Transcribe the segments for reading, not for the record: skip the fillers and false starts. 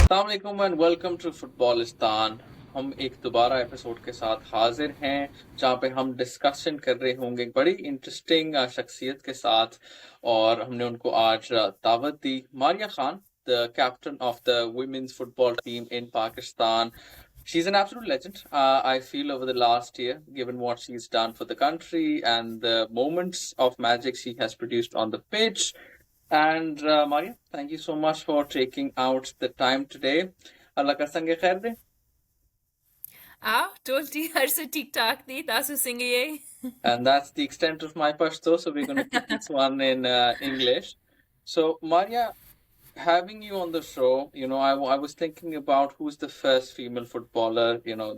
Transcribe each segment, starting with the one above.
अस्सलाम वालेकुम and welcome to फुटबॉलिस्तान। हम एक दोबारा एपिसोड के साथ हाजिर हैं जहां पे हम डिस्कशन कर रहे होंगे एक बड़ी इंटरेस्टिंग शख्सियत के साथ। और हमने उनको आज दावत दी। Maria Khan, the captain of the women's football team in Pakistan. She's an absolute legend. I feel over the last year, given what she's done for the country and the moments of magic she has produced on the pitch. And Maria, thank you so much for taking out the time today. Allah ka sange khair de. Tulti har se TikTok di tasu singaye. And that's the extent of my pashto, so we're going to keep this one in English. So, Maria, having you on the show, I was thinking about who's the first female footballer,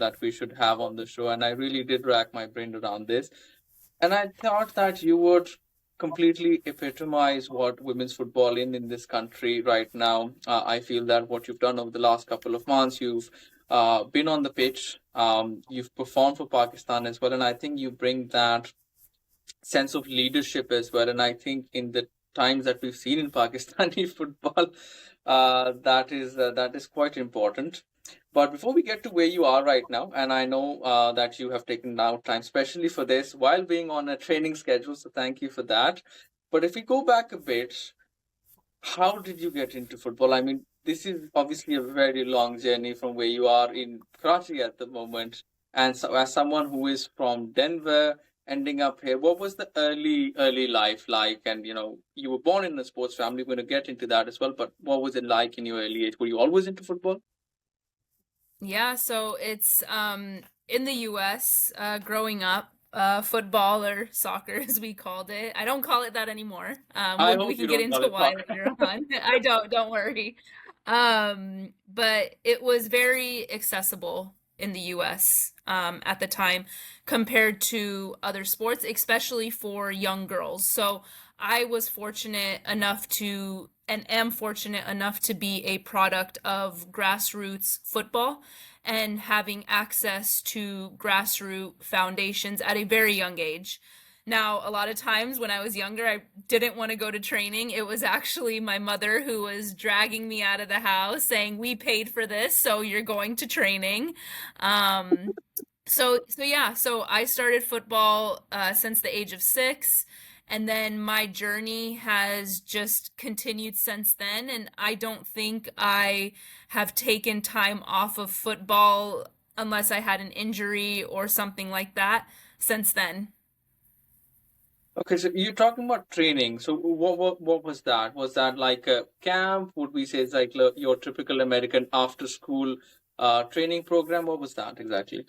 that we should have on the show. And I really did rack my brain around this. And I thought that you would completely epitomize what women's football in this country right now. I feel that what you've done over the last couple of months, you've been on the pitch, you've performed for Pakistan as well, and I think you bring that sense of leadership as well. And I think in the times that we've seen in Pakistani football, that is quite important. But before we get to where you are right now, and I know that you have taken out time especially for this while being on a training schedule, so thank you for that. But if we go back a bit, how did you get into football? I mean, this is obviously a very long journey from where you are in Karachi at the moment. And so, as someone who is from Denver, ending up here, what was the early life like? And you were born in a sports family. We're going to get into that as well. But what was it like in your early age? Were you always into football? Yeah, so it's in the US, growing up, football or soccer as we called it. I don't call it that anymore. I We hope you can get don't call into it why soccer. later on. Don't worry. But it was very accessible in the US at the time compared to other sports, especially for young girls. So I was fortunate enough to and am fortunate enough to be a product of grassroots football and having access to grassroots foundations at a very young age. Now, a lot of times when I was younger, I didn't want to go to training. It was actually my mother who was dragging me out of the house saying, "We paid for this, so you're going to training." Um, so I started football since the age of 6, and then my journey has just continued since then. And I don't think I have taken time off of football unless I had an injury or something like that since then. Okay, so you're talking about training. So what was that? Was that like a camp? Would we say it's like your typical American after school training program? What was that exactly?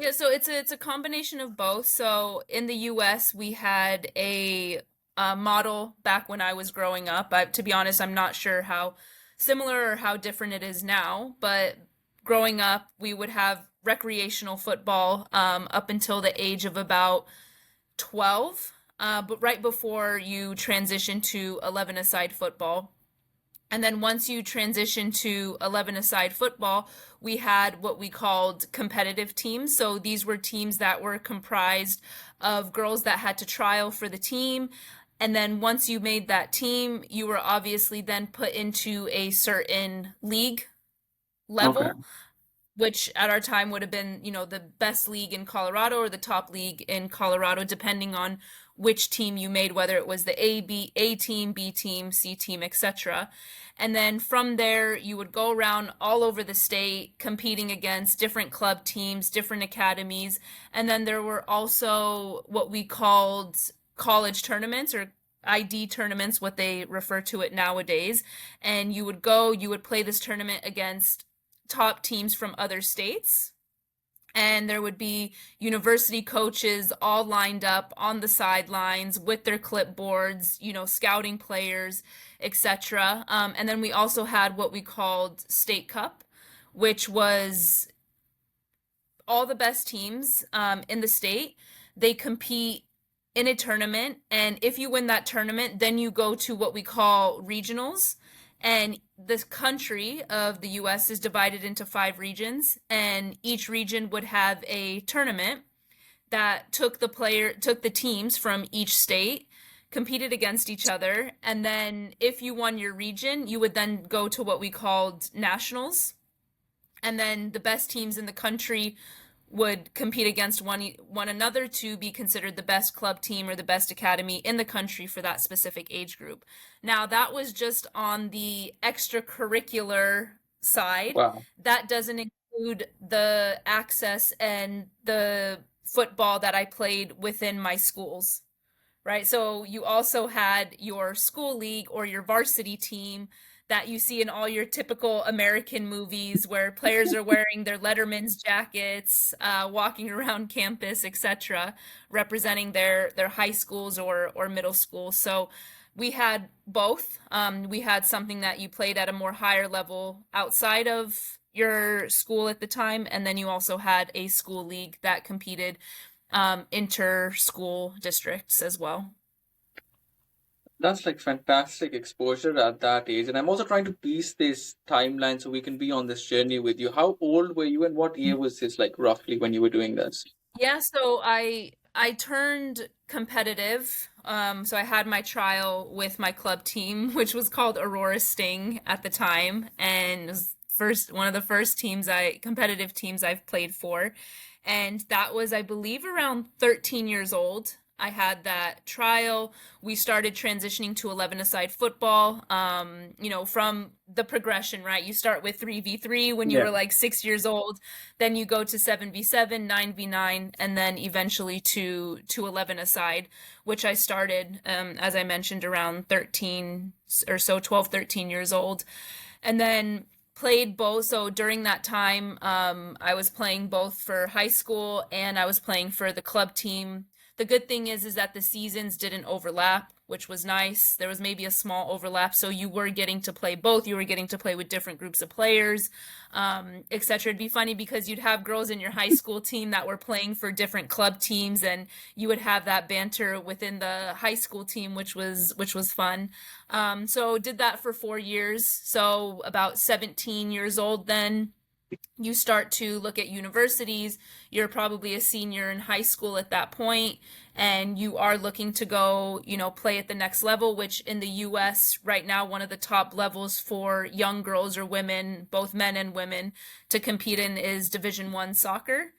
Yeah, so it's a combination of both. So in the US, we had a model back when I was growing up. To be honest, I'm not sure how similar or how different it is now, but growing up, we would have recreational football up until the age of about 12, but right before you transition to 11-a-side football. And then once you transition to 11-a-side football, we had what we called competitive teams. So these were teams that were comprised of girls that had to trial for the team. And then once you made that team, you were obviously then put into a certain league Okay. level, which at our time would have been, the best league in Colorado or the top league in Colorado, depending on which team you made, whether it was the A team, B team, C team, etc. And then from there, you would go around all over the state competing against different club teams, different academies. And then there were also what we called college tournaments, or ID tournaments, what they refer to it nowadays. And you would play this tournament against top teams from other states, and there would be university coaches all lined up on the sidelines with their clipboards, scouting players, etc. And then we also had what we called State Cup, which was all the best teams in the state. They compete in a tournament, and if you win that tournament, then you go to what we call regionals. And the country of the US is divided into 5 regions, and each region would have a tournament that took the teams from each state, competed against each other, and then if you won your region, you would then go to what we called nationals, and then the best teams in the country would compete against one another to be considered the best club team or the best academy in the country for that specific age group. Now, that was just on the extracurricular side. Wow. That doesn't include the access and the football that I played within my schools, right? So you also had your school league or your varsity team that you see in all your typical American movies where players are wearing their Letterman's jackets, walking around campus, etc., representing their high schools or middle schools. So we had both. We had something that you played at a more higher level outside of your school at the time, and then you also had a school league that competed inter-school districts as well. That's like fantastic exposure at that age. And I'm also trying to piece this timeline so we can be on this journey with you. How old were you and what year was this like roughly when you were doing this? Yeah, so I turned competitive. So I had my trial with my club team, which was called Aurora Sting at the time, and it was one of the first competitive teams I've played for. And that was, I believe, around 13 years old. I had that trial. We started transitioning to 11-a-side football. From the progression, right? You start with 3v3 when you Yeah. were like 6 years old, then you go to 7v7, 9v9, and then eventually to 11-a-side, which I started, as I mentioned, around 13 or so, 12, 13 years old. And then played both. So during that time, I was playing both for high school and I was playing for the club team. The good thing is that the seasons didn't overlap, which was nice. There was maybe a small overlap, so you were getting to play both. You were getting to play with different groups of players, etc. It'd be funny because you'd have girls in your high school team that were playing for different club teams, and you would have that banter within the high school team, which was fun. So did that for 4 years. So about 17 years old then you start to look at universities. You're probably a senior in high school at that point, and you are looking to go, play at the next level, which in the US right now, one of the top levels for young girls or women, both men and women, to compete in is Division I soccer.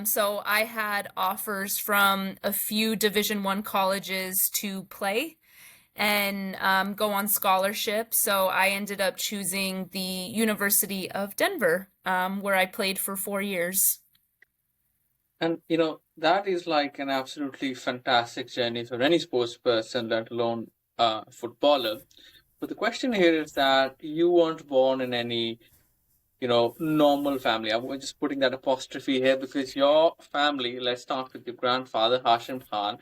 So I had offers from a few Division I colleges to play and go on scholarship. So I ended up choosing the University of Denver, where I played for 4 years. And that is like an absolutely fantastic journey for any sports person, let alone a footballer. But the question here is that you weren't born in any, normal family. I'm just putting that apostrophe here because your family, let's start with your grandfather, Hashim Khan,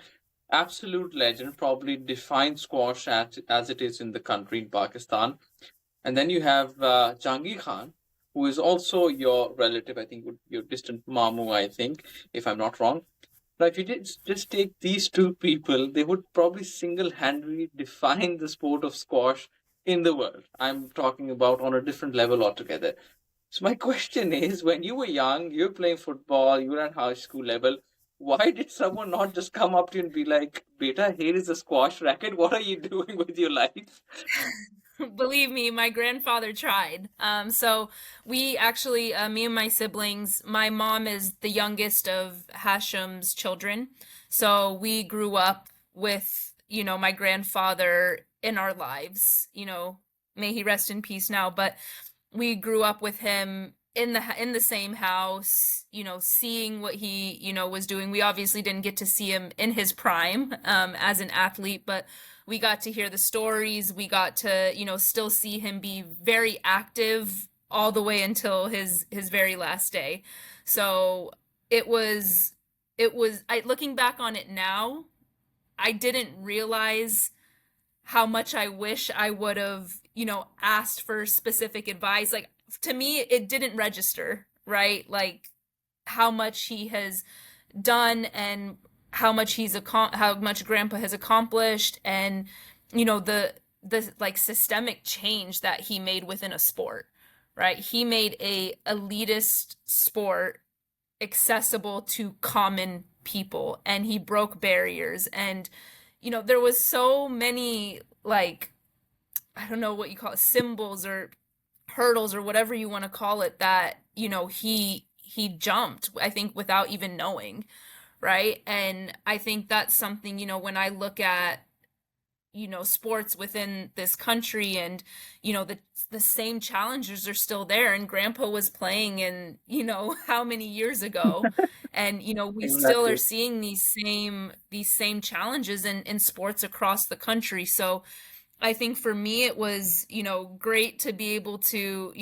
absolute legend, probably defined squash as it is in the country in Pakistan. And then you have Jahangir Khan, who is also your relative, I think, your distant mamu, I think, if I'm not wrong. Now, if you did just take these two people, they would probably single-handedly define the sport of squash in the world. I'm talking about on a different level altogether. So my question is, when you were young, you were playing football, you were at high school level, why did someone not just come up to you and be like, Beta, here is a squash racket, what are you doing with your life? Believe me, my grandfather tried. So we actually, me and my siblings, my mom is the youngest of Hashem's children. So we grew up with, my grandfather in our lives, may he rest in peace now, but we grew up with him in the same house, seeing what he, was doing. We obviously didn't get to see him in his prime, as an athlete, but we got to hear the stories. We got to, still see him be very active all the way until his very last day. So looking back on it now, I didn't realize how much I wish I would have, asked for specific advice. Like, to me, it didn't register, right? Like how much he has done and how much how much grandpa has accomplished, and the like systemic change that he made within a sport, right? He made a elitist sport accessible to common people, and he broke barriers, and there was so many, like, I don't know what you call it, symbols or hurdles or whatever you want to call it, that, he jumped, I think, without even knowing, right? And I think that's something, when I look at, sports within this country, and the same challenges are still there, and grandpa was playing in, how many years ago, and we still are Exactly. seeing these same challenges in sports across the country. So I think for me it was, great to be able to,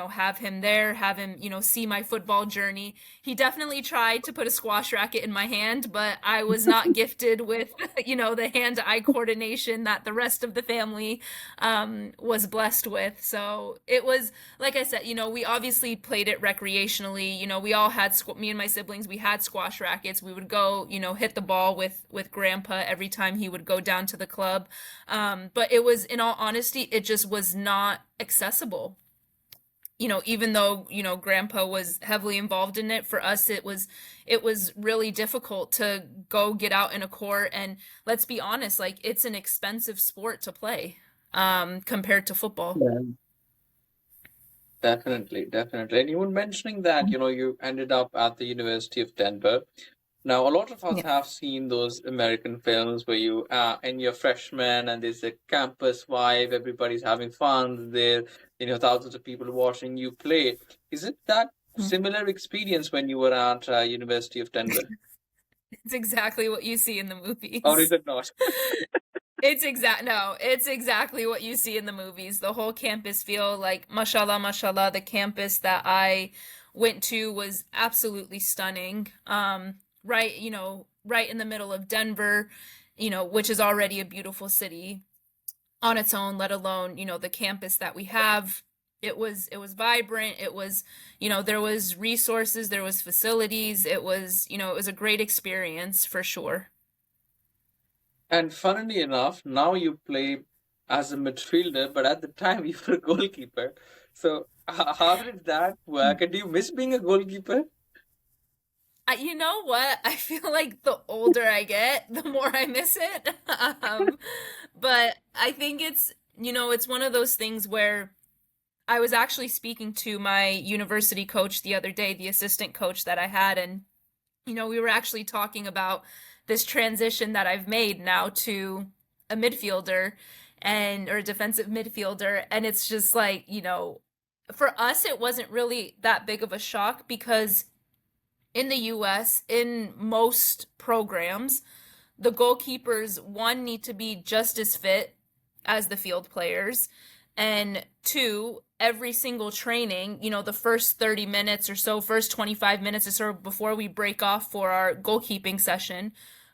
have him there, have him, see my football journey. He definitely tried to put a squash racket in my hand, but I was not gifted with, the hand-eye coordination that the rest of the family was blessed with. So it was, like I said, we obviously played it recreationally. We all had, me and my siblings, we had squash rackets. We would go, hit the ball with grandpa every time he would go down to the club. But it was, in all honesty, it just was not accessible. Even though, grandpa was heavily involved in it, for us it was really difficult to go get out in a court, and let's be honest, like, it's an expensive sport to play compared to football. Yeah. Definitely, definitely. And you were mentioning that, you ended up at the University of Denver. Now, a lot of us Yeah. have seen those American films where you and you're freshman and there's a campus vibe, everybody's having fun there, thousands of people watching you play. Is it that similar experience when you were at University of Denver? It's exactly what you see in the Or is movies. it not? It's exactly what you see in the movies. The whole campus feel, like, mashallah, mashallah, the campus that I went to was absolutely stunning. Right, right in the middle of Denver, which is already a beautiful city on its own, let alone, the campus that we have. It was vibrant. It was, there was resources, there was facilities. It was a great experience for sure. And funnily enough, now you play as a midfielder, but at the time you were a goalkeeper. So how did that work? And do you miss being a goalkeeper? You know what? I feel like the older I get, the more I miss it. Um, but I think it's one of those things where I was actually speaking to my university coach the other day, the assistant coach that I had, and we were actually talking about this transition that I've made now to a midfielder, or a defensive midfielder, and it's just like, for us it wasn't really that big of a shock, because in the US, in most programs, the goalkeepers, one, need to be just as fit as the field players, and two, every single training, the first 30 minutes or so, first 25 minutes or so before we break off for our goalkeeping session,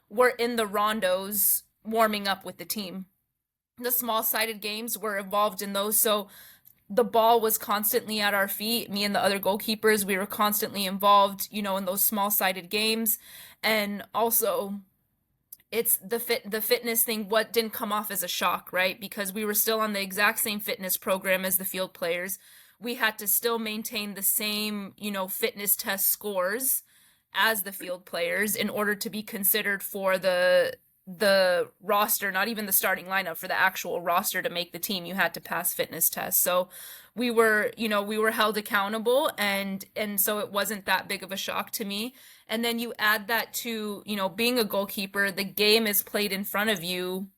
we're in the rondos warming up with the team. The small sided games were involved in those. So the ball was constantly at our feet. Me and the other goalkeepers, we were constantly involved, in those small sided games. And also, it's the fitness thing, what didn't come off as a shock, right? Because we were still on the exact same fitness program as the field players. We had to still maintain the same, fitness test scores as the field players in order to be considered for the roster, not even the starting lineup, for the actual roster to make the team. You had to pass fitness tests. So we were held accountable, and so it wasn't that big of a shock to me. And then you add that to, being a goalkeeper, the game is played in front of you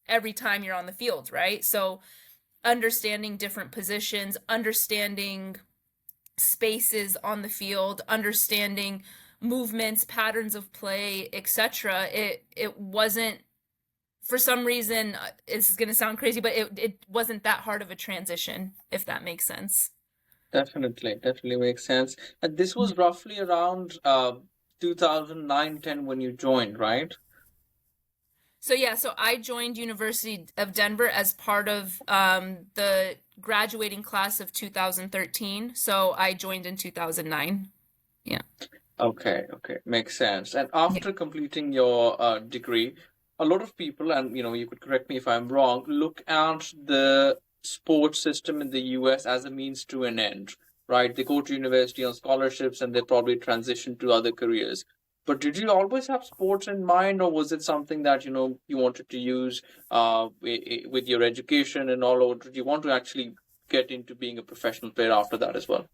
every time you're on the field, right? So understanding different positions, understanding spaces on the field, understanding movements, patterns of play, etc. It wasn't, for some reason, it's going to sound crazy, but it wasn't that hard of a transition, if that makes sense. Definitely, definitely makes sense. And this was roughly around 2009-10 when you joined, right? So yeah, so I joined University of Denver as part of the graduating class of 2013. So I joined in 2009. Yeah. Okay, okay, makes sense. And Yeah. after completing your degree, a lot of people, and you could correct me if I'm wrong, look at the sports system in the US as a means to an end, right? They go to university on scholarships and they probably transition to other careers. But did you always have sports in mind, or was it something that you wanted to use with your education and all, or did you want to actually get into being a professional player after that as well?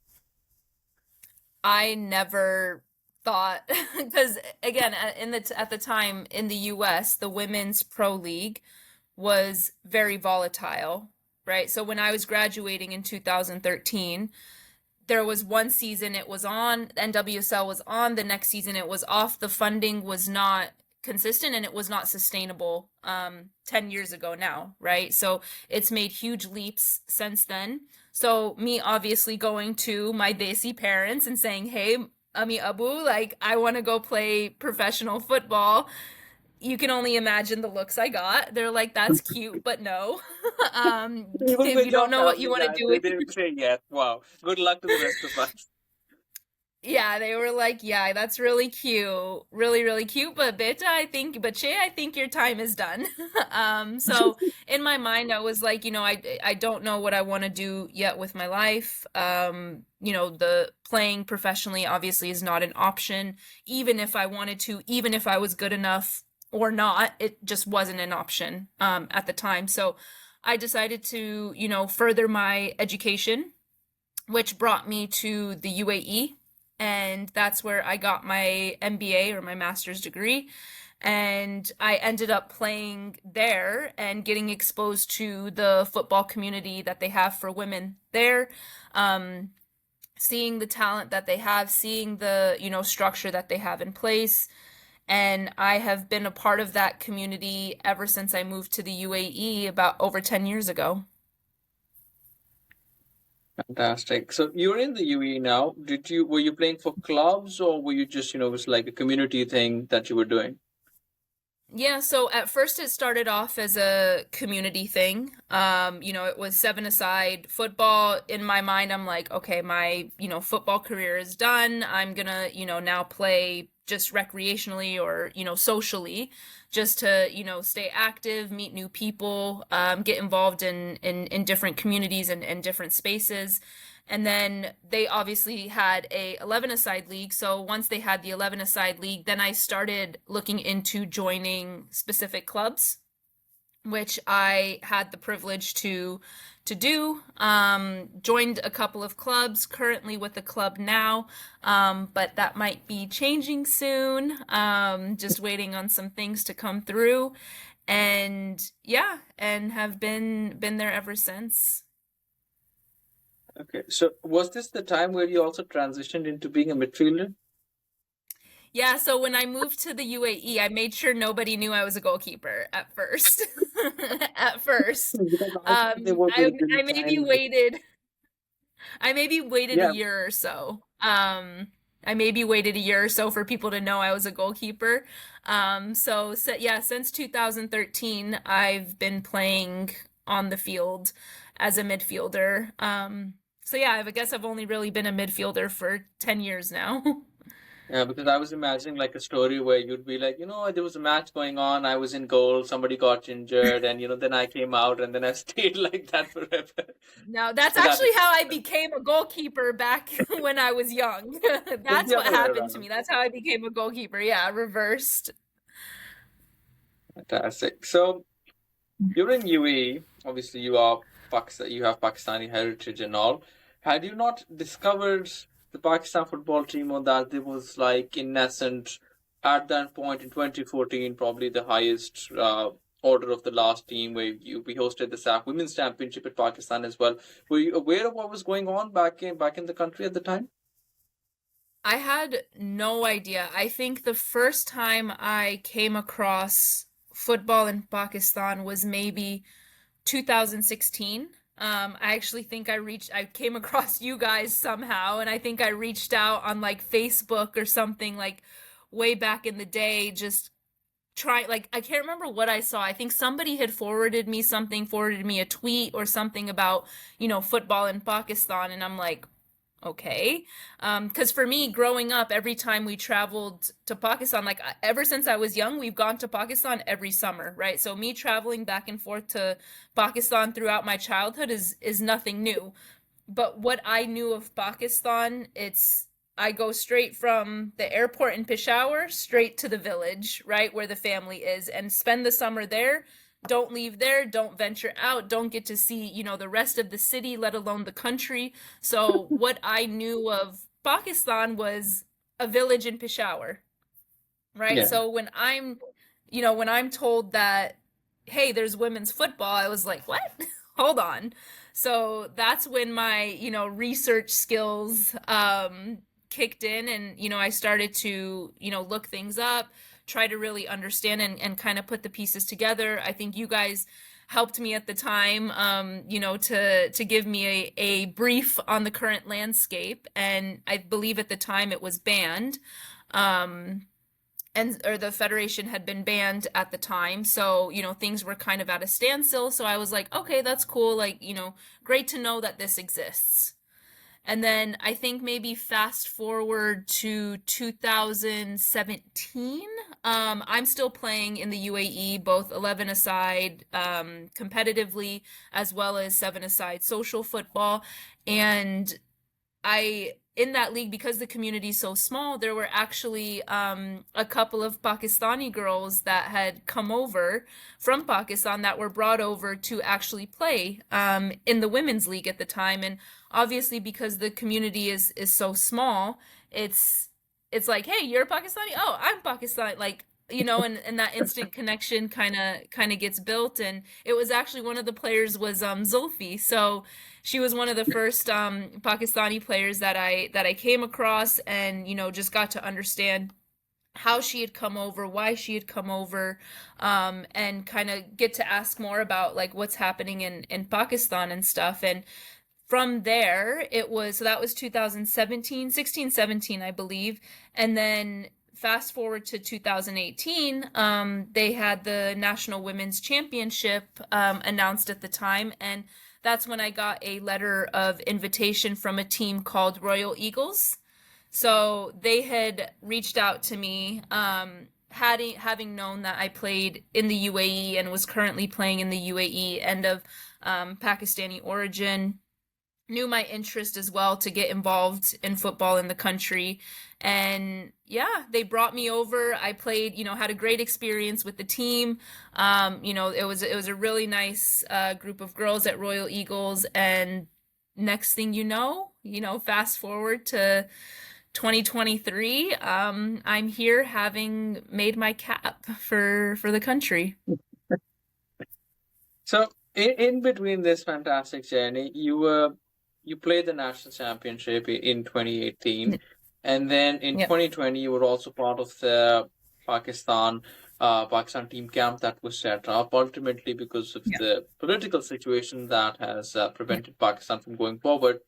I never thought because again at the time in the US the women's pro league was very volatile, right? So when I was graduating in 2013, there was one season it was on, NWSL was on, the next season it was off. The funding was not consistent and it was not sustainable 10 years ago now, right? So it's made huge leaps since then. So me obviously going to my Desi parents and saying, hey, Ami Abu, like I want to go play professional football. You can only imagine the looks I got. They're like, that's cute, but no. Even If with you your don't know what you family, want to that do they with didn't say yes. Wow. Good luck to the rest of us. Yeah, they were like, yeah, that's really cute. Really, really cute. But beta, but Che, I think your time is done. So in my mind, I was like, I don't know what I want to do yet with my life. The playing professionally obviously is not an option, even if I wanted to, even if I was good enough or not, it just wasn't an option, at the time. So I decided to, further my education, which brought me to the UAE, and that's where I got my MBA or my master's degree. And I ended up playing there and getting exposed to the football community that they have for women there. Um, Seeing the talent that they have, seeing the, structure that they have in place. And I have been a part of that community ever since I moved to the UAE about over 10 years ago. Fantastic. So you're in the UAE now. Were you playing for clubs, or were you just, it was like a community thing that you were doing? Yeah, so at first it started off as a community thing. It was seven-a-side football. In my mind, I'm like, okay, my, football career is done. I'm gonna, now play just recreationally or, socially, just to, stay active, meet new people, get involved in different communities and different spaces. And then they obviously had a 11-a-side league. So once they had the 11-a-side league, then I started looking into joining specific clubs, which I had the privilege to do. Joined a couple of clubs, currently with the club now, but that might be changing soon. Just waiting on some things to come through, and yeah, and have been there ever since. Okay. So was this the time where you also transitioned into being a midfielder? Yeah, so when I moved to the UAE, I made sure nobody knew I was a goalkeeper at first. At first. Because I think there was a I been maybe time. waited a Yeah. year or so. I maybe waited a year or so for people to know I was a goalkeeper. So yeah, since 2013, I've been playing on the field as a midfielder. So yeah, I guess I've only really been a midfielder for 10 years now. Yeah, because I was imagining like a story where you'd be like, there was a match going on, I was in goal, somebody got injured, and then I came out and then I stayed like that forever. No, that's But that actually is how I became a goalkeeper back when I was young. it's That's the what other way happened to around. me. That's how I became a goalkeeper. Yeah, reversed. Fantastic. So you're in UAE, obviously you have Pakistani heritage and all. Had you not discovered the Pakistan football team, or that there was like in nascent at that point in 2014, probably the highest order of the last team where we hosted the SAFF Women's Championship at Pakistan as well. Were you aware of what was going on back in the country at the time? I had no idea. I think the first time I came across football in Pakistan was maybe 2016. I actually think I came across you guys somehow, and I think I reached out on like Facebook or something like way back in the day, just try like I can't remember what I saw. I think somebody had forwarded me a tweet or something about, football in Pakistan, and I'm like, okay. Because for me, growing up, every time we traveled to Pakistan, like ever since I was young, we've gone to Pakistan every summer, right? So me traveling back and forth to Pakistan throughout my childhood is nothing new. But what I knew of Pakistan, I go straight from the airport in Peshawar straight to the village, right where the family is, and spend the summer there. Don't leave there, don't venture out, don't get to see, the rest of the city, let alone the country. So what I knew of Pakistan was a village in Peshawar, right? Yeah. So when I'm told that, hey, there's women's football, I was like, what? Hold on. So that's when my, research skills kicked in, and, I started to, look things up, try to really understand and kind of put the pieces together. I think you guys helped me at the time, to give me a brief on the current landscape. And I believe at the time it was banned. Um, or the federation had been banned at the time, so things were kind of at a standstill. So I was like, okay, that's cool, like, great to know that this exists. And then I think maybe fast forward to 2017. I'm still playing in the UAE, both 11-a-side competitively, as well as 7-a-side social football. And in that league, because the community is so small, there were actually a couple of Pakistani girls that had come over from Pakistan that were brought over to actually play in the women's league at the time. And obviously, because the community is so small, it's like, hey, you're Pakistani? Oh, I'm Pakistani. Like, and that instant connection kind of gets built. And it was actually, one of the players was Zulfi. So she was one of the first Pakistani players that I came across, and just got to understand how she had come over, why she had come over, and kind of get to ask more about like what's happening in Pakistan and stuff. And from there, so that was 2017, 16, 17, I believe. And then fast forward to 2018, they had the National Women's Championship announced at the time. And that's when I got a letter of invitation from a team called Royal Eagles. So they had reached out to me, having known that I played in the UAE and was currently playing in the UAE and of Pakistani origin, knew my interest as well to get involved in football in the country. And yeah, they brought me over. I played, had a great experience with the team. It was a really nice group of girls at Royal Eagles. And next thing fast forward to 2023, I'm here having made my cap for the country. So in between this fantastic journey, you played the national championship in 2018, and then in Yep. 2020 you were also part of the Pakistan team camp that was set up ultimately because of Yeah. the political situation that has prevented Pakistan from going forward.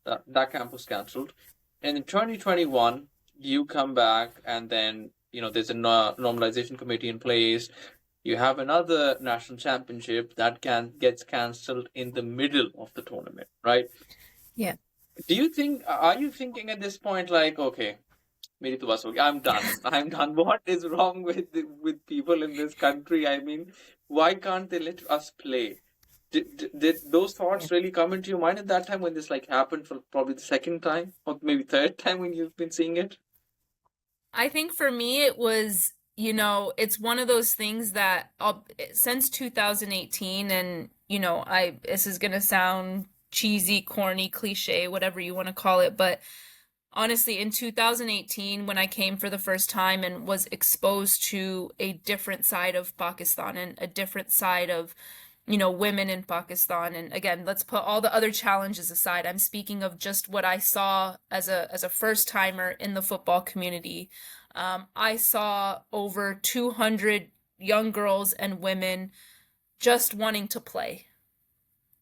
That camp was cancelled, and in 2021 you come back, and then there's a normalization committee in place. You have another national championship that gets cancelled in the middle of the tournament, right? Yeah. Are you thinking at this point like, okay, मेरी तो बस हो गई, I'm done. I'm done. What is wrong with people in this country? I mean, why can't they let us play? Did those thoughts really come into your mind at that time when this like happened for probably the second time or maybe third time when you've been seeing it? I think for me, it was, it's one of those things that since 2018, and, this is going to sound cheesy, corny, cliche, whatever you want to call it, but honestly, in 2018, when I came for the first time and was exposed to a different side of Pakistan and a different side of, women in Pakistan. And again, let's put all the other challenges aside. I'm speaking of just what I saw as a first timer in the football community. I saw over 200 young girls and women just wanting to play,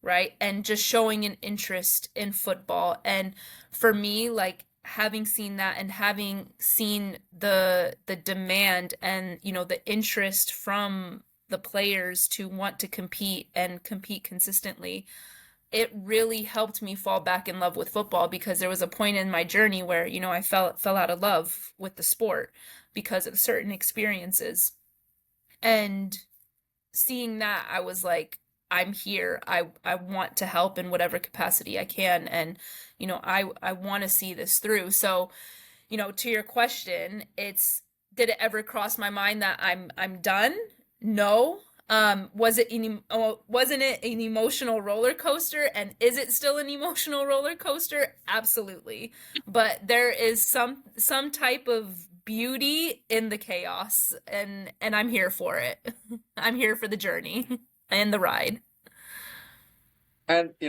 right? And just showing an interest in football. And for me, like having seen that and having seen the demand and the interest from the players to want to compete and compete consistently, it really helped me fall back in love with football, because there was a point in my journey where I fell out of love with the sport because of certain experiences. And seeing that, I was like, I'm here. I want to help in whatever capacity I can, and I want to see this through. So, to your question, it's did it ever cross my mind that I'm done? No. Wasn't it an emotional roller coaster, and is it still an emotional roller coaster? Absolutely. But there is some type of beauty in the chaos, and I'm here for it. I'm here for the journey and the ride. And the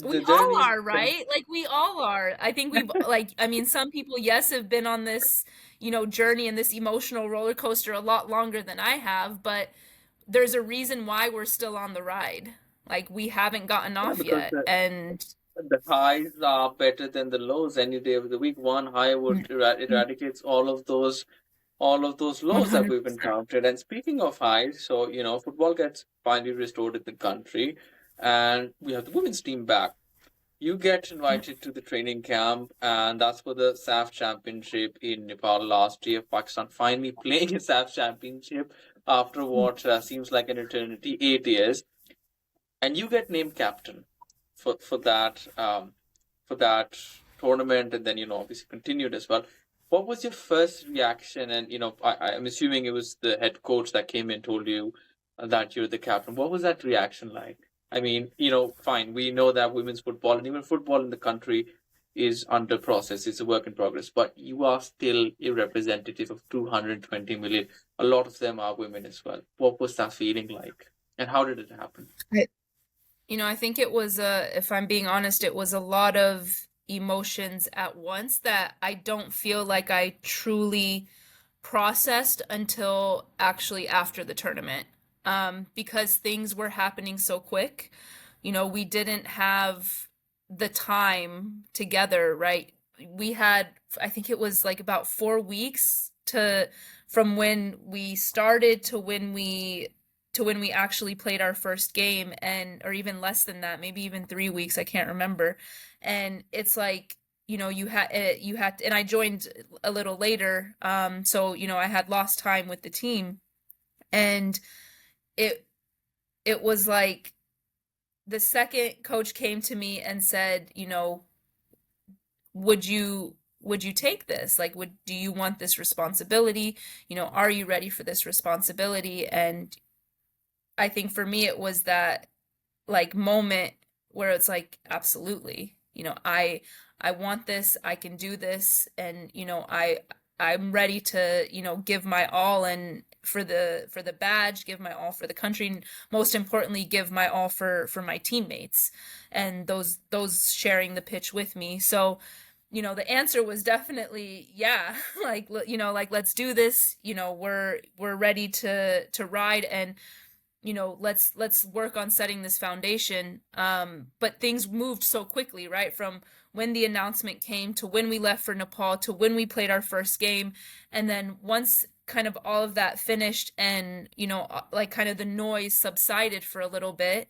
We all journey. are, right? Like we all are. I think we've I mean, some people, yes, have been on this, journey and this emotional roller coaster a lot longer than I have, but there's a reason why we're still on the ride. Like we haven't gotten Yeah, off because yet. And the highs are better than the lows any day of the week. One high would eradicates all of those lows that we've 100%. encountered. And speaking of highs, so football gets finally restored in the country, and we have the women's team back. You get invited to the training camp, and that's for the SAFF Championship in Nepal last year. Pakistan finally playing a SAFF Championship after what seems like an eternity, 8 years, and you get named captain for that tournament, and then obviously continued as well. What was your first reaction? And I'm assuming it was the head coach that came and told you that you're the captain. What was that reaction like? I mean, fine, we know that women's football and even football in the country is under process. It's a work in progress, but you are still a representative of 220 million. A lot of them are women as well. What was that feeling like, and how did it happen? I think it was if I'm being honest, it was a lot of emotions at once that I don't feel like I truly processed until actually after the tournament. Because things were happening so quick. We didn't have the time together, right? We had, I think it was like about 4 weeks to from when we started to when we actually played our first game, and or even less than that, maybe even 3 weeks, I can't remember. And it's like, you had and I joined a little later, so I had lost time with the team. And it it was like the second coach came to me and said, would you take this? Like, do you want this responsibility? Are you ready for this responsibility? And I think for me it was that like moment where it's like, absolutely, I want this, I can do this, and I'm ready to give my all, and for the badge, give my all for the country, and most importantly give my all for my teammates and those sharing the pitch with me. So the answer was definitely yeah. Like let's do this. We're ready to ride, and let's work on setting this foundation. But things moved so quickly, right? From when the announcement came to when we left for Nepal to when we played our first game. And then once kind of all of that finished, and like kind of the noise subsided for a little bit,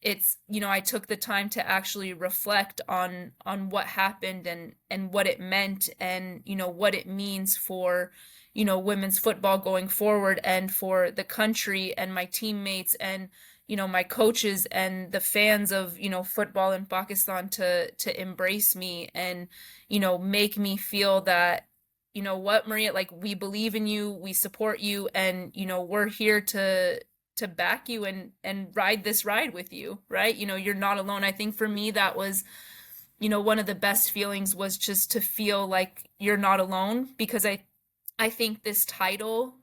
I took the time to actually reflect on what happened, and what it meant, and what it means for women's football going forward, and for the country and my teammates, and my coaches and the fans of football in Pakistan to embrace me, and make me feel that, what, Maria, like, we believe in you, we support you, and we're here to back you and ride this ride with you, right? You're not alone. I think for me that was one of the best feelings, was just to feel like you're not alone, because I think this title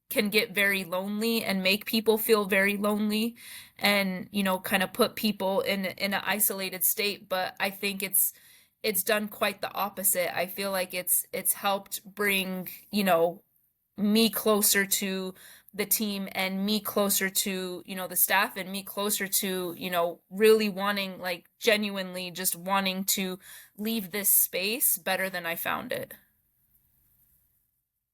can get very lonely and make people feel very lonely, and kind of put people in an isolated state. But I think it's done quite the opposite. I feel like it's helped bring me closer to the team, and me closer to the staff, and me closer to really wanting, like, genuinely just wanting to leave this space better than I found it.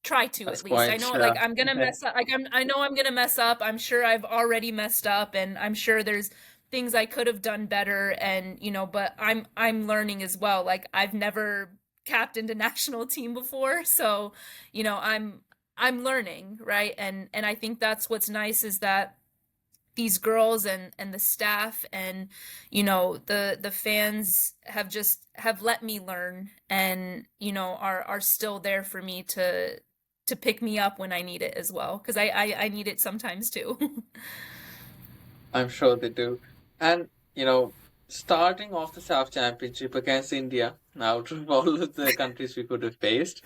Try to, That's at least. I quite know, like, I'm gonna mess up. Like, I know I'm gonna mess up. I'm sure I've already messed up, and I'm sure there's things I could have done better, and but I'm learning as well. Like, I've never captained a national team before, so I'm learning, right? And I think that's what's nice, is that these girls and the staff and the fans have let me learn, and are still there for me to pick me up when I need it as well, because I need it sometimes too. I'm sure they do. And, starting off the SAFF Championship against India, out of all of the countries we could have faced,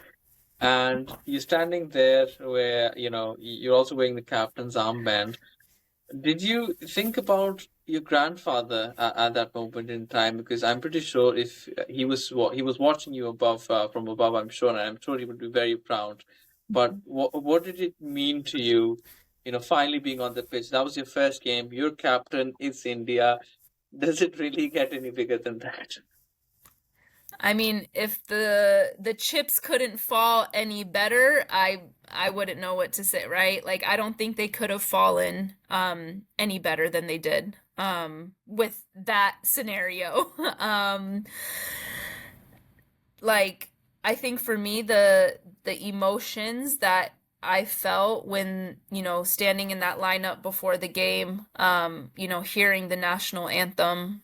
and you're standing there where, you're also wearing the captain's armband. Did you think about your grandfather at that moment in time? Because I'm pretty sure if he was watching you from above, I'm sure, and I'm sure he would be very proud. But what did it mean to you, finally being on the pitch? That was your first game. Your captain is India. Does it really get any bigger than that? I mean, if the chips couldn't fall any better, I wouldn't know what to say, right? Like, I don't think they could have fallen any better than they did with that scenario. Like, I think for me, the emotions that I felt when, standing in that lineup before the game, hearing the national anthem,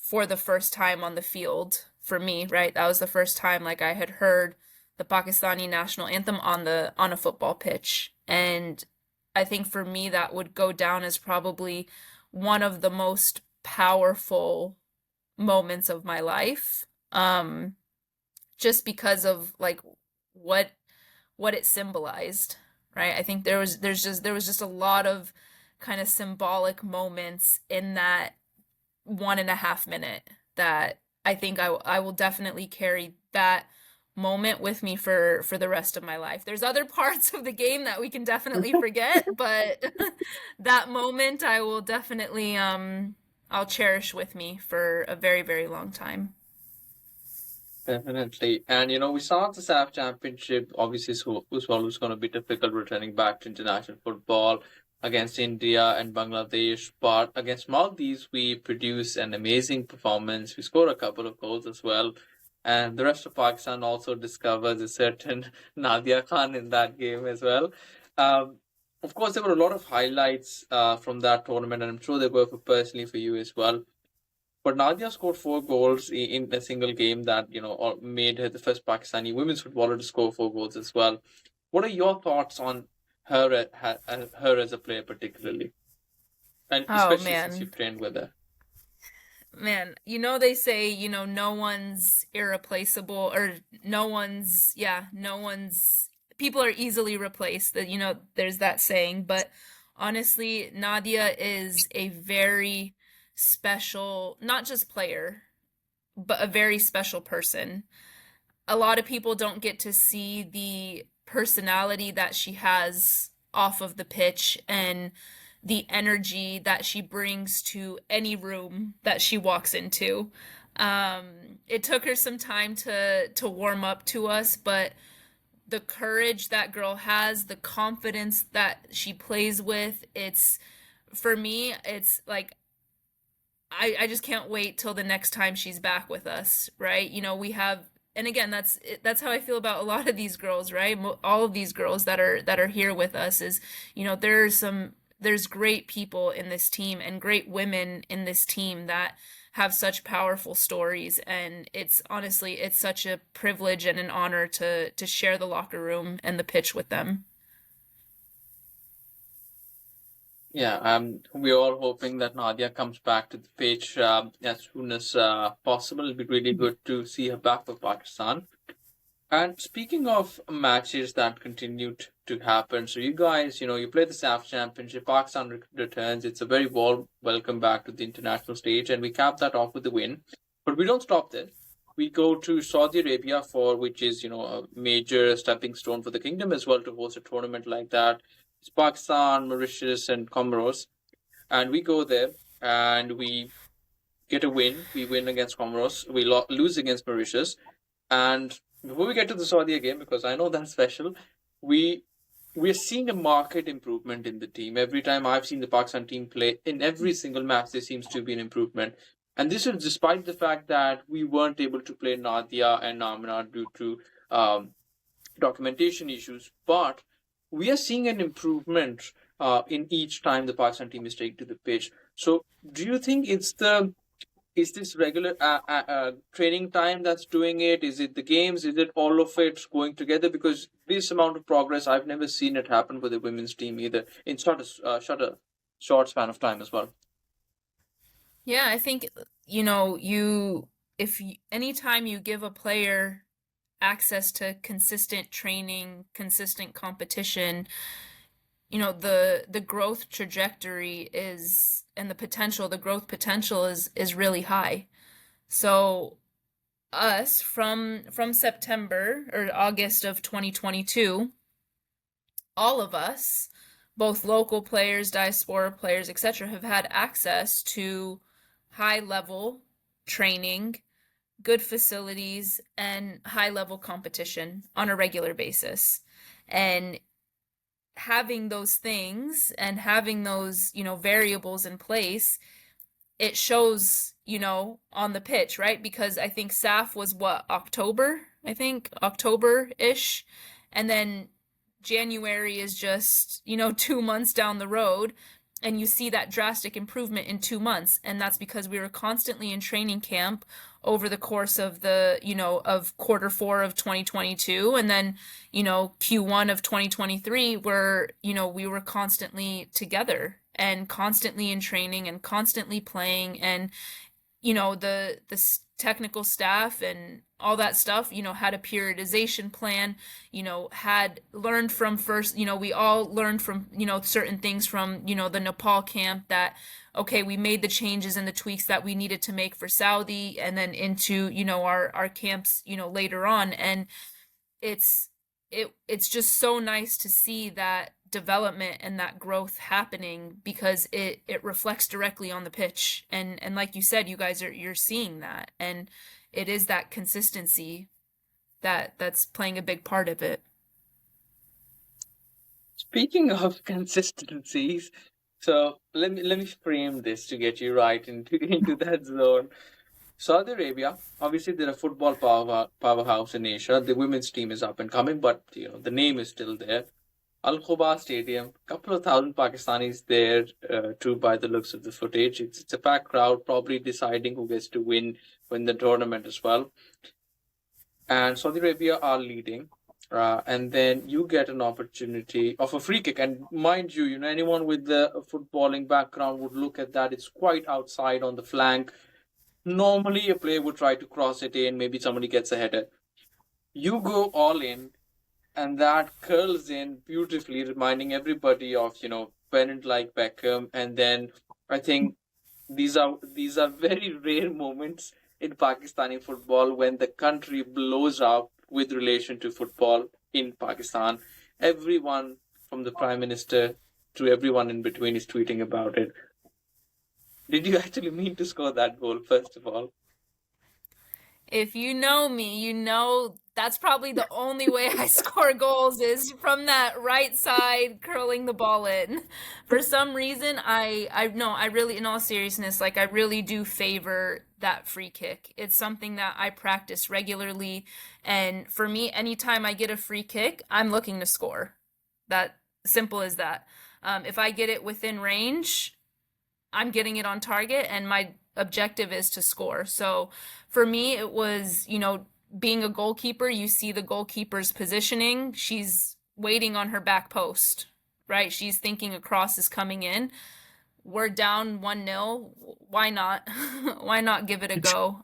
for the first time on the field for me, right? That was the first time like I had heard the Pakistani national anthem on a football pitch. And I think for me that would go down as probably one of the most powerful moments of my life. Just because of like what what it symbolized, right? I think there was just a lot of kind of symbolic moments in that 1.5 minute that I think I will definitely carry that moment with me for the rest of my life. There's other parts of the game that we can definitely forget, but that moment I will definitely I'll cherish with me for a very, very long time. Definitely. And we saw the SAF Championship, obviously, was always going to be difficult returning back to international football against India and Bangladesh. But against Maldives, we produced an amazing performance. We scored a couple of goals as well. And the rest of Pakistan also discovers a certain Nadia Khan in that game as well. Um, of course, there were a lot of highlights from that tournament, and I'm sure they were personally for you as well. But Nadia scored 4 goals in a single game that, made her the first Pakistani women's footballer to score 4 goals as well. What are your thoughts on her as a player particularly? And Oh especially since man. you've trained with her. Man, they say, no one's irreplaceable, or no one's people are easily replaced. That, there's that saying, but honestly, Nadia is a very special, not just player, but a very special person. A lot of people don't get to see the personality that she has off of the pitch and the energy that she brings to any room that she walks into. It took her some time to warm up to us, but the courage that girl has, the confidence that she plays with, it's for me, it's like I just can't wait till the next time she's back with us, right? We have, and again, that's how I feel about a lot of these girls, right? All of these girls that are here with us is, there's great people in this team and great women in this team that have such powerful stories, and it's honestly it's such a privilege and an honor to share the locker room and the pitch with them. Yeah, we're all hoping that Nadia comes back to the pitch as soon as possible. It'll be really good to see her back for Pakistan. And speaking of matches that continued to happen, so you guys, you play the SAF Championship, Pakistan returns. It's a very warm welcome back to the international stage, and we cap that off with the win. But we don't stop there. We go to Saudi Arabia which is, a major stepping stone for the kingdom as well to host a tournament like that. It's Pakistan, Mauritius, and Comoros. And we go there and we get a win. We win against Comoros. We lose against Mauritius. And before we get to the Saudi game, because I know that's special, we we're seeing a market improvement in the team. Every time I've seen the Pakistan team play, in every single match, there seems to be an improvement. And this is despite the fact that we weren't able to play Nadia and Namina due to um, documentation issues. But we are seeing an improvement in each time the Pakistan team is taken to the pitch. So, do you think is this regular training time that's doing it? Is it the games? Is it all of it going together? Because this amount of progress, I've never seen it happen with the women's team either in short span of time as well. Yeah, I think, anytime you give a player access to consistent training, consistent competition, the growth trajectory is and the growth potential is really high. So us from September or August of 2022, all of us, both local players, diaspora players, etc., have had access to high level training, good facilities, and high level competition on a regular basis. And having those things and having those, variables in place, it shows, on the pitch, right? Because I think SAFF was October-ish. And then January is just, 2 months down the road. And you see that drastic improvement in 2 months. And that's because we were constantly in training camp over the course of of Q4 of 2022. And then, Q1 of 2023, where, we were constantly together and constantly in training and constantly playing. And, the technical staff and all that stuff, had a periodization plan, had learned from first, we all learned from, certain things from, the Nepal camp that, okay, we made the changes and the tweaks that we needed to make for Saudi and then into, our camps, later on. And it's just so nice to see that development and that growth happening because it reflects directly on the pitch. And like you said, you're seeing that. And it is that consistency that's playing a big part of it. Speaking of consistencies, so let me frame this to get you right into that zone. Saudi Arabia, obviously they're a football powerhouse in Asia. The women's team is up and coming, but the name is still there. Al Khobar Stadium, couple of thousand Pakistanis there, too, by the looks of the footage. It's a packed crowd, probably deciding who gets to win the tournament as well. And Saudi Arabia are leading. And then you get an opportunity of a free kick. And mind you, anyone with the footballing background would look at that. It's quite outside on the flank. Normally, a player would try to cross it in. Maybe somebody gets a header. You go all in, and that curls in beautifully, reminding everybody of parent like Beckham. And then I think these are very rare moments in Pakistani football when the country blows up with relation to football in Pakistan. Everyone from the Prime Minister to everyone in between is tweeting about it. Did you actually mean to score that goal, first of all? If you know me, you know that's probably the only way I score goals is from that right side curling the ball in. For some reason, I really, in all seriousness, like I really do favor that free kick. It's something that I practice regularly. And for me, anytime I get a free kick, I'm looking to score. That simple as that. If I get it within range, I'm getting it on target and my objective is to score. So for me, it was, being a goalkeeper, you see the goalkeeper's positioning. She's waiting on her back post, right? She's thinking a cross is coming in. We're down 1-0. Why not? Why not give it a go?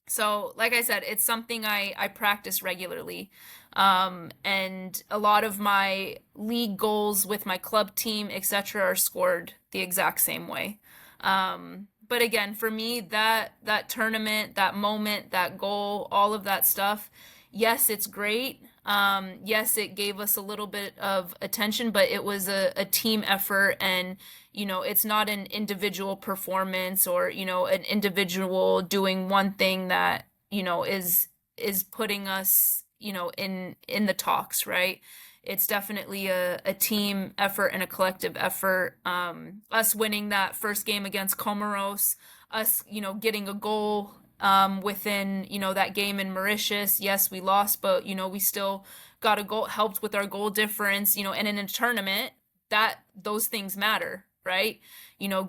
So like I said, it's something I practice regularly. And a lot of my league goals with my club team, etc., are scored the exact same way. But again, for me, that tournament, that moment, that goal, all of that stuff, yes, it's great. Yes, it gave us a little bit of attention, but it was a team effort, and it's not an individual performance or an individual doing one thing that is putting us in the talks, right? It's definitely a team effort and a collective effort. Us winning that first game against Comoros, us, getting a goal within, that game in Mauritius. Yes, we lost, but, we still got a goal, helped with our goal difference, and in a tournament, those things matter, right?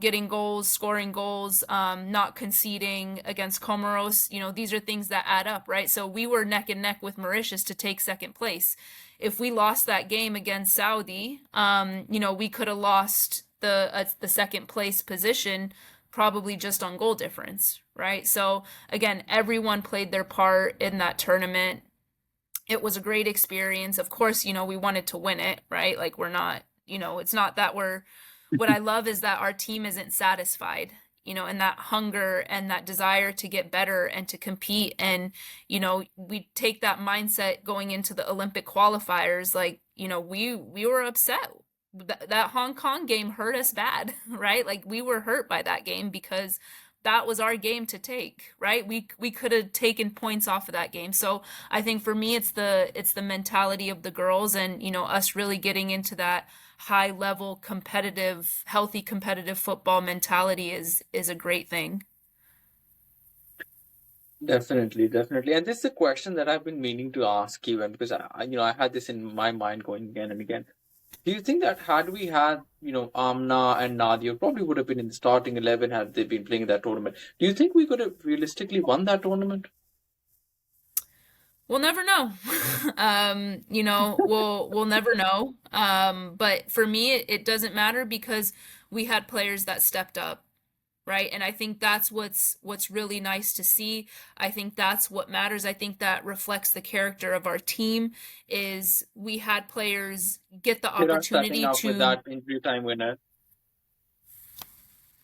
Getting goals, scoring goals, not conceding against Comoros, these are things that add up, right? So we were neck and neck with Mauritius to take second place. If we lost that game against Saudi, we could have lost the second place position probably just on goal difference, right? So again, everyone played their part in that tournament. It was a great experience. Of course, we wanted to win it, right? Like we're not, it's not that what I love is that our team isn't satisfied, and that hunger and that desire to get better and to compete. And, we take that mindset going into the Olympic qualifiers. Like, we were upset. That Hong Kong game hurt us bad, right? Like we were hurt by that game because that was our game to take, right? We could have taken points off of that game. So I think for me it's the mentality of the girls, and us really getting into that high level competitive, healthy competitive football mentality is a great thing. Definitely, definitely. And this is a question that I've been meaning to ask you, and because I had this in my mind going again and again. Do you think that had we had, Amna and Nadia probably would have been in the starting 11 had they been playing that tournament? Do you think we could have realistically won that tournament? We'll never know. We'll never know. But for me, it doesn't matter because we had players that stepped up, right? And I think that's what's really nice to see. I think that's what matters. I think that reflects the character of our team is we had players get the They're not starting opportunity out with to that injury time winner.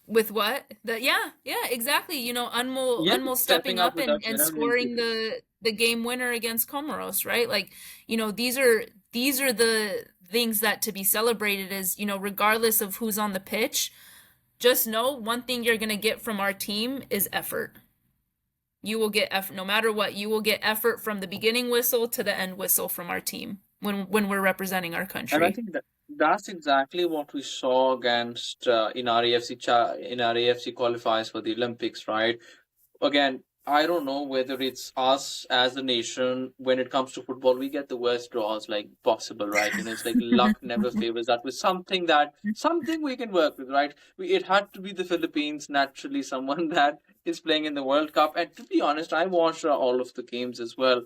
with what? Yeah, exactly. Yes, Unmul stepping stepping up up with that and winner means scoring the game winner against Comoros, right? Like, these are the things that to be celebrated is, regardless of who's on the pitch, just know one thing you're gonna get from our team is effort. You will get effort no matter what. You will get effort from the beginning whistle to the end whistle from our team when we're representing our and I country. think that's exactly what we saw against in our AFC qualifiers for the Olympics, right? Again, I don't know whether it's us as a nation when it comes to football, we get the worst draws like possible, right? It's like luck never favors that with something we can work with, right? It had to be the Philippines, naturally, someone that is playing in the World Cup. And to be honest, I watched all of the games as well.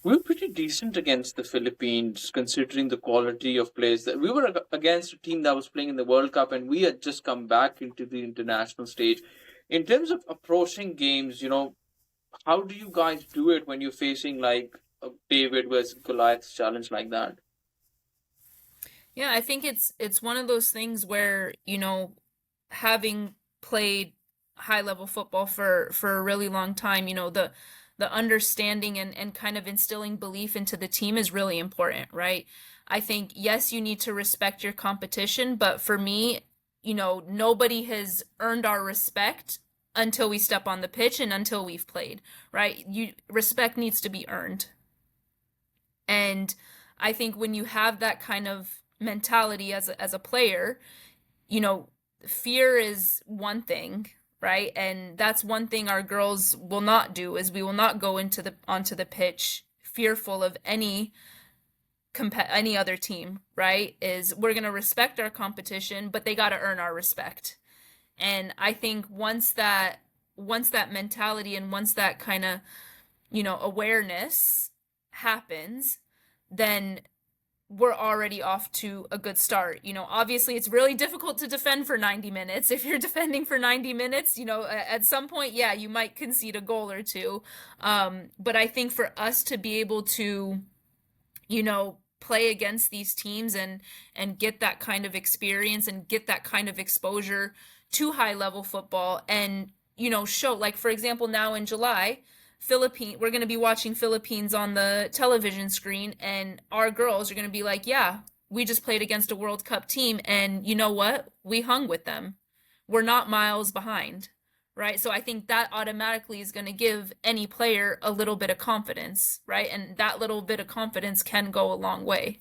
We were pretty decent against the Philippines, considering the quality of players. That we were against a team that was playing in the World Cup, and we had just come back into the international stage. In terms of approaching games, how do you guys do it when you're facing like a David versus Goliath challenge like that? Yeah, I think it's one of those things where, having played high level football for a really long time, the understanding and kind of instilling belief into the team is really important, right? I think yes, you need to respect your competition, but for me, nobody has earned our respect until we step on the pitch and until we've played, right? Respect needs to be earned. And I think when you have that kind of mentality as a player, you know, fear is one thing, right? And that's one thing our girls will not do is we will not go onto the pitch fearful of any other team, right? Is we're going to respect our competition, but they got to earn our respect. And I think once that mentality and once that kind of, awareness happens, then we're already off to a good start. Obviously it's really difficult to defend for 90 minutes. If you're defending for 90 minutes, at some point, yeah, you might concede a goal or two. But I think for us to be able to, play against these teams and get that kind of experience and get that kind of exposure to high level football and, show, like, for example, now in July, we're going to be watching Philippines on the television screen, and our girls are going to be like, yeah, we just played against a World Cup team, and you know what? We hung with them. We're not miles behind, right? So I think that automatically is going to give any player a little bit of confidence, right? And that little bit of confidence can go a long way.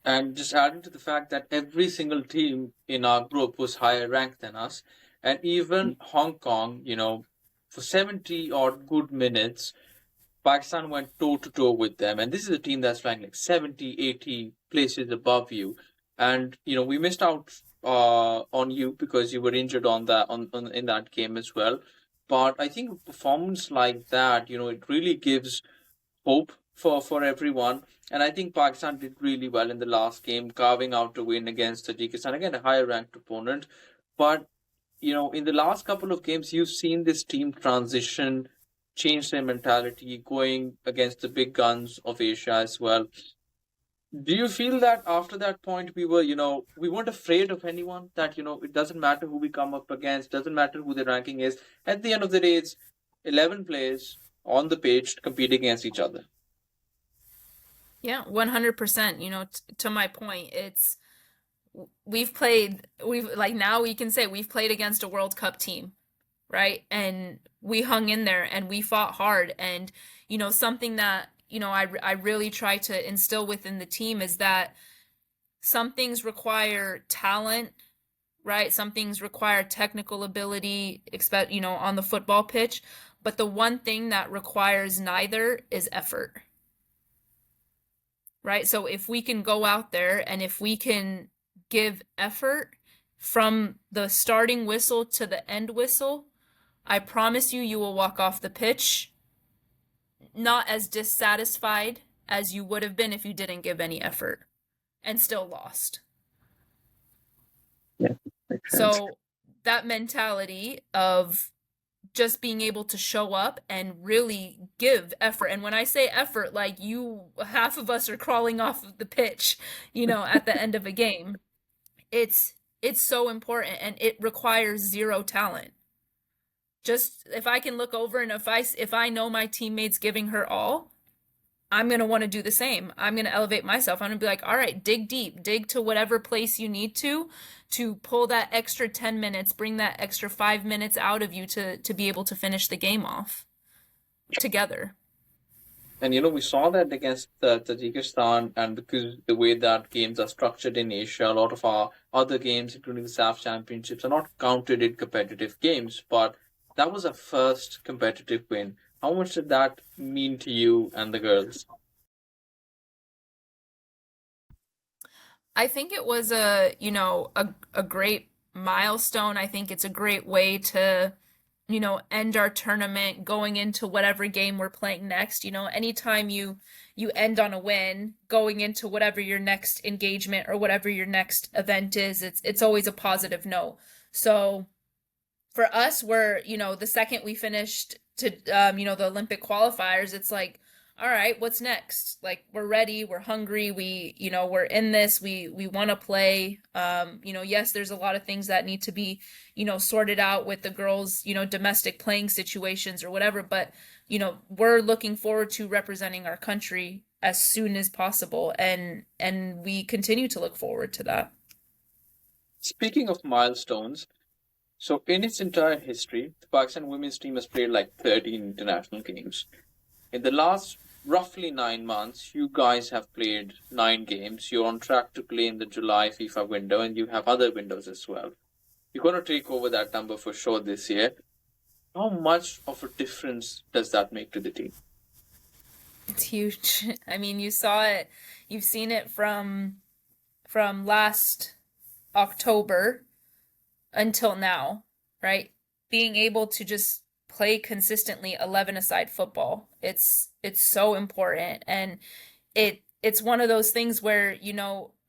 And just adding to the fact that every single team in our group was higher ranked than us, and even Hong Kong, for 70 odd good minutes, Pakistan went toe to toe with them, and this is a team that's ranked like 70, 80 places above you. And we missed out on you because you were injured on in that game as well. But I think a performance like that, it really gives hope for everyone. And I think Pakistan did really well in the last game, carving out a win against Tajikistan, again a higher ranked opponent. But in the last couple of games, you've seen this team transition, change their mentality, going against the big guns of Asia as well. Do you feel that after that point we weren't afraid of anyone? That it doesn't matter who we come up against, doesn't matter who the ranking is. At the end of the day, it's 11 players on the pitch competing against each other. Yeah, 100%. To my point, we've like now we can say we've played against a World Cup team, right? And we hung in there and we fought hard. And, something that, I really try to instill within the team is that some things require talent, right? Some things require technical ability, on the football pitch. But the one thing that requires neither is effort, right? So if we can go out there and if we can give effort from the starting whistle to the end whistle, I promise you will walk off the pitch not as dissatisfied as you would have been if you didn't give any effort and still lost. Yeah, makes sense. So that mentality of just being able to show up and really give effort. And when I say effort, like half of us are crawling off of the pitch, at the end of a game. It's so important, and it requires zero talent. Just if I can look over and if I know my teammates giving her all, I'm going to want to do the same. I'm going to elevate myself. I'm going to be like, all right, dig deep, dig to whatever place you need to pull that extra 10 minutes, bring that extra 5 minutes out of you to be able to finish the game off together. And we saw that against Tajikistan, and because the way that games are structured in Asia, a lot of our other games, including the SAFF Championships, are not counted in competitive games. But that was a first competitive win. How much did that mean to you and the girls? I think it was a great milestone. I think it's a great way to end our tournament going into whatever game we're playing next. Anytime you end on a win going into whatever your next engagement or whatever your next event is, it's always a positive note. So for us, we're, the second we finished to the Olympic qualifiers, it's like, all right, what's next? Like, we're ready, we're hungry, we're in this, we want to play. Yes, there's a lot of things that need to be, sorted out with the girls, domestic playing situations or whatever, but, we're looking forward to representing our country as soon as possible, and we continue to look forward to that. Speaking of milestones, so in its entire history, the Pakistan women's team has played like 13 international games. In the last roughly 9 months, you guys have played 9 games. You're on track to play in the July FIFA window, and you have other windows as well. You're going to take over that number for sure this year. How much of a difference does that make to the team? It's huge. I mean, you saw it, you've seen it from last October until now, right? Being able to just play consistently 11-a-side football. It's so important, and it's one of those things where,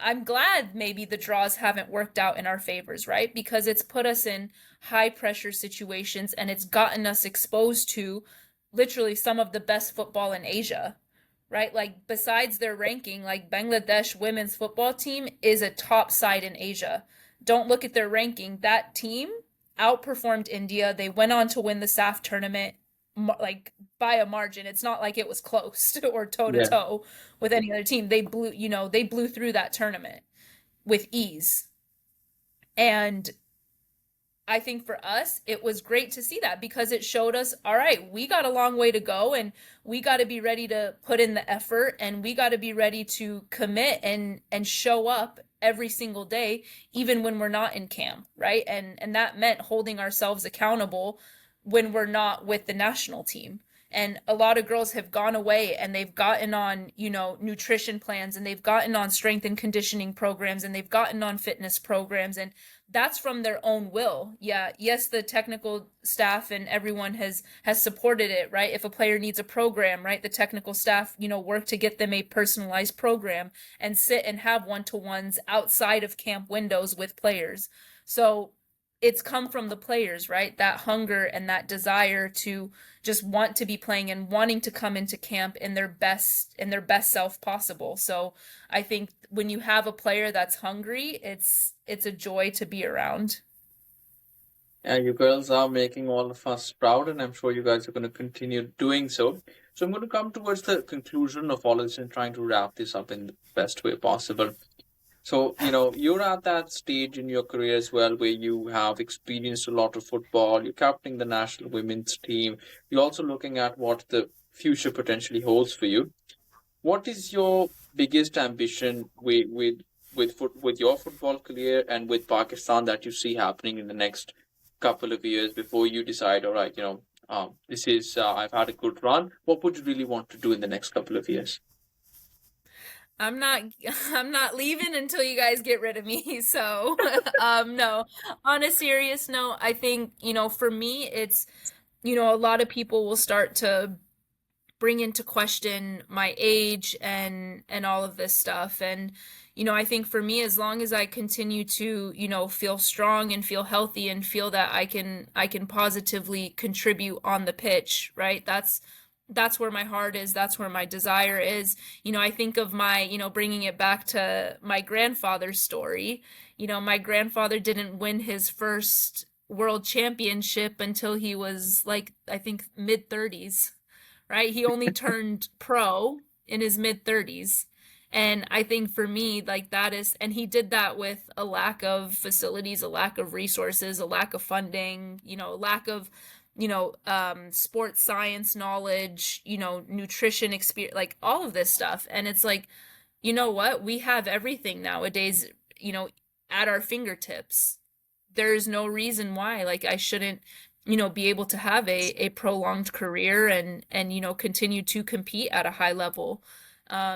I'm glad maybe the draws haven't worked out in our favors, right? Because it's put us in high pressure situations and it's gotten us exposed to literally some of the best football in Asia, right? Like, besides their ranking, like Bangladesh women's football team is a top side in Asia. Don't look at their ranking. That team outperformed India. They went on to win the SAFF tournament like by a margin. It's not like it was close or toe to toe with any other team. They blew through that tournament with ease. And I think for us, it was great to see that, because it showed us, all right, we got a long way to go, and we got to be ready to put in the effort, and we got to be ready to commit and show up every single day, even when we're not in camp, right? And that meant holding ourselves accountable when we're not with the national team. And a lot of girls have gone away and they've gotten on, nutrition plans, and they've gotten on strength and conditioning programs, and they've gotten on fitness programs, and that's from their own will. Yeah, yes, the technical staff and everyone has supported it, right? If a player needs a program, right, the technical staff, work to get them a personalized program and sit and have one-to-ones outside of camp windows with players. So it's come from the players, right? That hunger and that desire to just want to be playing and wanting to come into camp in their best self possible. So I think when you have a player that's hungry, it's a joy to be around. Yeah, you girls are making all of us proud, and I'm sure you guys are going to continue doing so. So I'm going to come towards the conclusion of all this and trying to wrap this up in the best way possible. So, you're at that stage in your career as well where you have experienced a lot of football, you're captaining the national women's team, you're also looking at what the future potentially holds for you. What is your biggest ambition with your football career and with Pakistan that you see happening in the next couple of years before you decide, all right, this is I've had a good run. What would you really want to do in the next couple of years? I'm not I'm not leaving until you guys get rid of me. So, no. On a serious note, I think, for me it's, a lot of people will start to bring into question my age and all of this stuff. And I think for me, as long as I continue to feel strong and feel healthy and feel that I can positively contribute on the pitch, right? That's where my heart is, that's where my desire is. I think of my, bringing it back to my grandfather's story. My grandfather didn't win his first world championship until he was like, I think, mid 30s, right? He only turned pro in his mid 30s. And I think for me, like that is, and he did that with a lack of facilities, a lack of resources, a lack of funding, lack of, sports science knowledge, nutrition experience, like all of this stuff. And it's like, you know what? We have everything nowadays, at our fingertips. There's no reason why, like, I shouldn't, be able to have a prolonged career and continue to compete at a high level.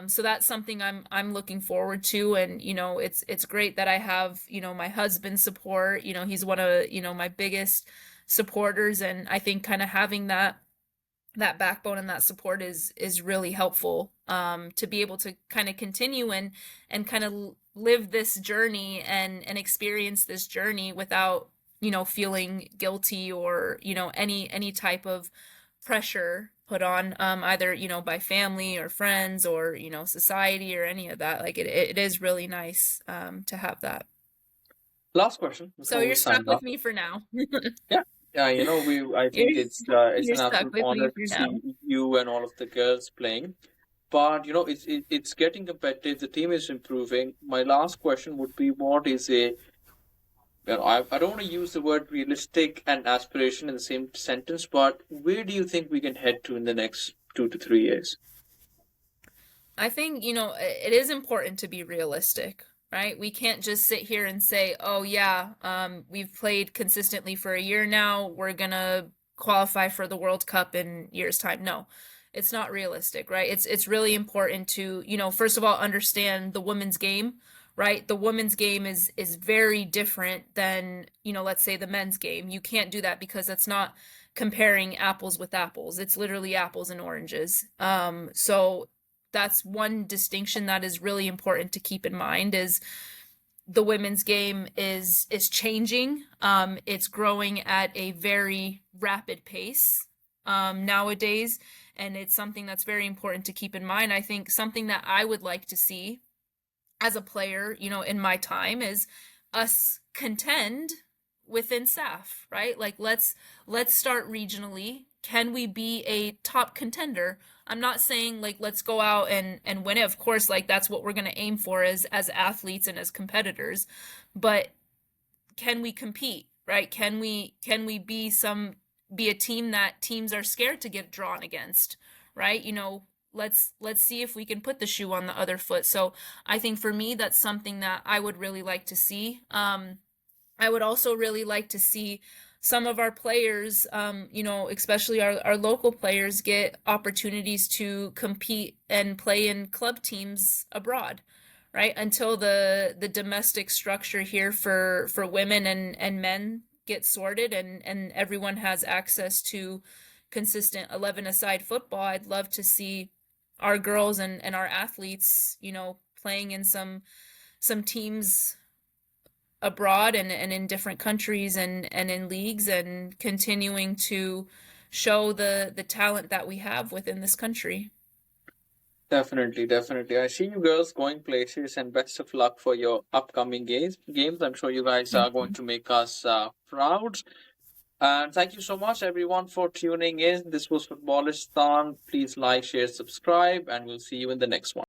So that's something I'm looking forward to. And, it's great that I have, my husband's support. He's one of, my biggest supporters. And I think kind of having that backbone and that support is really helpful, to be able to kind of continue and kind of live this journey and experience this journey without, feeling guilty or, any type of pressure put on, either, by family or friends or, society or any of that. Like it is really nice, to have that. Last question So before we you're stuck sign with off. me for now. Yeah, yeah, I think You're it's you're an stuck absolute with me honor for to now. see you and all of the girls playing. But it's getting competitive. The team is improving. My last question would be, what is a I don't want to use the word realistic and aspiration in the same sentence, but where do you think we can head to in the next 2 to 3 years? I think, it is important to be realistic, right? We can't just sit here and say, "Oh yeah, we've played consistently for a year now. We're gonna qualify for the World Cup in years' time." No, it's not realistic, right? It's really important to, first of all, understand the women's game, right? The women's game is very different than, let's say the men's game. You can't do that because that's not comparing apples with apples. It's literally apples and oranges. So that's one distinction that is really important to keep in mind is the women's game is changing. It's growing at a very rapid pace, nowadays, and it's something that's very important to keep in mind. I think something that I would like to see as a player, in my time is us contend within SAFF, right? Like let's start regionally. Can we be a top contender? I'm not saying like let's go out and win it. Of course, like that's what we're going to aim for as athletes and as competitors. But can we compete, right? Can we be a team that teams are scared to get drawn against, right? Let's see if we can put the shoe on the other foot. So I think for me that's something that I would really like to see. I would also really like to see some of our players, you know, especially our local players, get opportunities to compete and play in club teams abroad, right? Until the domestic structure here for women and men gets sorted and everyone has access to consistent 11-a-side football, I'd love to see our girls and our athletes, you know, playing in some teams abroad and in different countries and in leagues and continuing to show the talent that we have within this country. Definitely, definitely. I see you girls going places, and best of luck for your upcoming games. I'm sure you guys Thank are going you. to make us proud. And thank you so much, everyone, for tuning in. This was Footballistan. Please like, share, subscribe, and we'll see you in the next one.